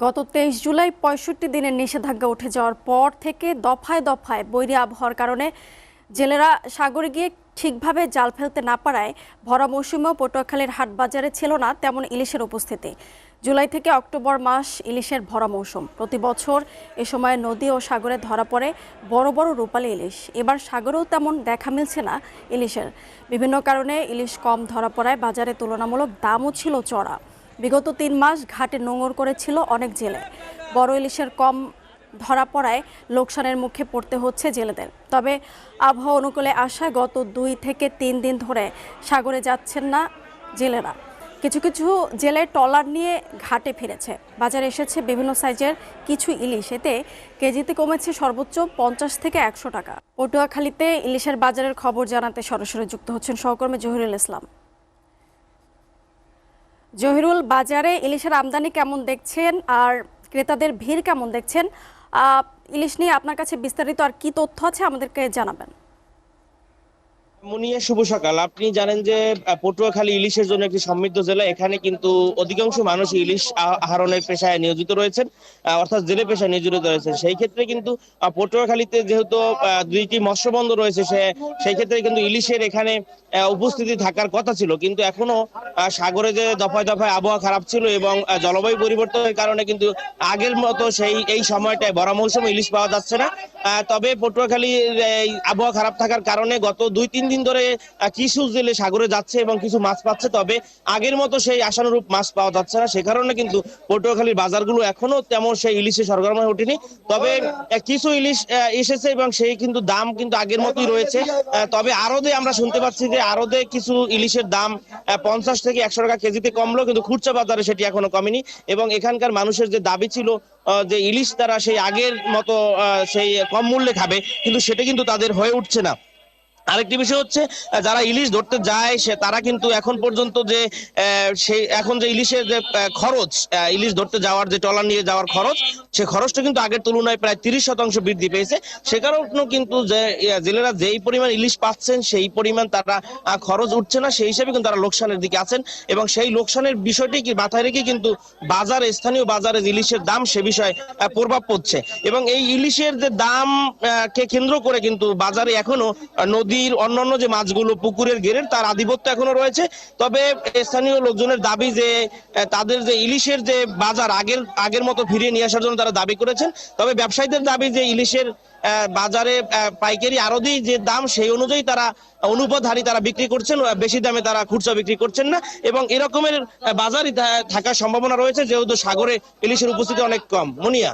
গত ২৩ জুলাই ৬৫ দিনের নিষেধাজ্ঞা উঠে যাওয়ার পর থেকে দফায় দফায় বৈরী আবহাওয়ার কারণে জেলেরা সাগরে গিয়ে ঠিকভাবে জাল ফেলতে না পারায় ভরা মৌসুমেও পটুয়াখালীর হাট বাজারে ছিল না তেমন ইলিশের উপস্থিতি। জুলাই থেকে অক্টোবর মাস ইলিশের ভরা মৌসুম। প্রতি বছর এ সময় নদী ও সাগরে ধরা পড়ে বড় বড় রূপালী ইলিশ। এবার সাগরেও তেমন দেখা মিলছে না ইলিশের। বিভিন্ন কারণে ইলিশ কম ধরা পড়ায় বাজারে তুলনামূলক দামও ছিল চড়া। বিগত ৩ মাস ঘাটে নোঙর করেছিল অনেক জেলে। বড় ইলিশের কম ধরা পড়ায় লোকসানের মুখে পড়তে হচ্ছে জেলেদের। তবে আবহাওয়া অনুকূলে আসায় গত ২ থেকে ৩ দিন ধরে সাগরে যাচ্ছেন না জেলেরা। কিছু কিছু জেলে ট্রলার নিয়ে ঘাটে ফিরেছে। বাজারে এসেছে বিভিন্ন সাইজের কিছু ইলিশ। এতে কেজিতে কমেছে সর্বোচ্চ ৫০ থেকে ১০০ টাকা। পটুয়াখালীতে ইলিশের বাজারের খবর জানাতে সরাসরি যুক্ত হচ্ছেন সহকর্মী জহিরুল ইসলাম। জহিরুল, বাজারে ইলিশের আমদানি কেমন দেখছেন আর ক্রেতাদের ভিড় কেমন দেখছেন? ইলিশ নিয়ে আপনার কাছে বিস্তারিত আর কি তথ্য আছে আমাদেরকে জানাবেন। মুনিয়া, শুভ সকাল। আপনি জানেন যে পটুয়াখালী ইলিশের জন্য একটি সমৃদ্ধ জেলা। এখানে কিন্তু অধিকাংশ মানুষ ইলিশ আহরণের পেশায় নিয়োজিত রয়েছেন, অর্থাৎ জেলে পেশায় নিয়োজিত রয়েছেন। সেই ক্ষেত্রে কিন্তু পটুয়াখালীতে যেহেতু ২টি মৎস্য বন্দর রয়েছে, সেই ক্ষেত্রে কিন্তু ইলিশের এখানে উপস্থিতি থাকার কথা ছিল। কিন্তু এখনো সাগরে যে দফায় দফায় আবহাওয়া খারাপ ছিল এবং জলবায়ু পরিবর্তনের কারণে কিন্তু আগের মতো এই সময়টায় বড় মৌসুমে ইলিশ পাওয়া যাচ্ছে না। তবে পটুয়াখালীর এই আবহাওয়া খারাপ থাকার কারণে গত ২-৩ দিন ধরে কিছু জেলে সাগরে যাচ্ছে এবং কিছু মাছ পাচ্ছে। তবে আগের মতো সেই আশানুরূপ মাছ পাওয়া যাচ্ছে না। সে কারণে কিন্তু পটুয়াখালীর বাজারগুলো এখনো তেমন সেই ইলিশে সরগরম হয়ে ওঠেনি। তবে কিছু ইলিশ এসেছে এবং সেই কিন্তু দাম কিন্তু আগের মতোই রয়েছে। তবে আড়তে আমরা শুনতে পাচ্ছি যে আড়তে কিছু ইলিশের দাম ৫০ থেকে ১০০ টাকা কেজিতে কমলো, কিন্তু খুচরা বাজারে সেটি এখনো কমেনি। এবং এখানকার মানুষের যে দাবি ছিল যে ইলিশ তারা সেই আগের মতো সেই কম মূল্যে খাবে, কিন্তু সেটা কিন্তু তাদের হয়ে উঠছে না। আরেকটি বিষয় হচ্ছে, যারা ইলিশ ধরতে যায় তারা কিন্তু এখন পর্যন্ত যে এখন যে ইলিশের যে খরচ, ইলিশ ধরতে যাওয়ার যে ট্রলার নিয়ে যাওয়ার খরচ, সে খরচটা কিন্তু আগের তুলনায় প্রায় ৩০% বৃদ্ধি পেয়েছে। সে কারণেও কিন্তু যে জেলেরা যেই পরিমাণ ইলিশ পাচ্ছেন সেই পরিমাণ তারা খরচ উঠছে না। সেই হিসেবে কিন্তু তারা লোকসানের দিকে আছেন এবং সেই লোকসানের বিষয়টি কি মাথায় রেখে কিন্তু বাজারে, স্থানীয় বাজারে ইলিশের দাম সে বিষয়ে প্রভাব পড়ছে। এবং এই ইলিশের যে দাম কে কেন্দ্র করে কিন্তু বাজারে এখনো নদীর অন্যান্য যে মাছগুলো, পুকুরের গেরের, তার আধিপত্য এখনো রয়েছে। তবে স্থানীয় লোকজনের দাবি যে তাদের যে ইলিশের যে বাজার আগের মতো ফিরিয়ে নিয়ে আসার জন্য তারা দাবি করেছেন। তবে ব্যবসায়ীদের দাবি যে ইলিশের বাজারে পাইকারি আড়তি যে দাম সেই অনুযায়ী তারা অনুপাত হারে তারা বিক্রি করছেন, বেশি দামে তারা খুচরা বিক্রি করছেন না। এবং এরকমের বাজারই থাকার সম্ভাবনা রয়েছে যেহেতু সাগরে ইলিশের উপস্থিতি অনেক কম। মুনিয়া।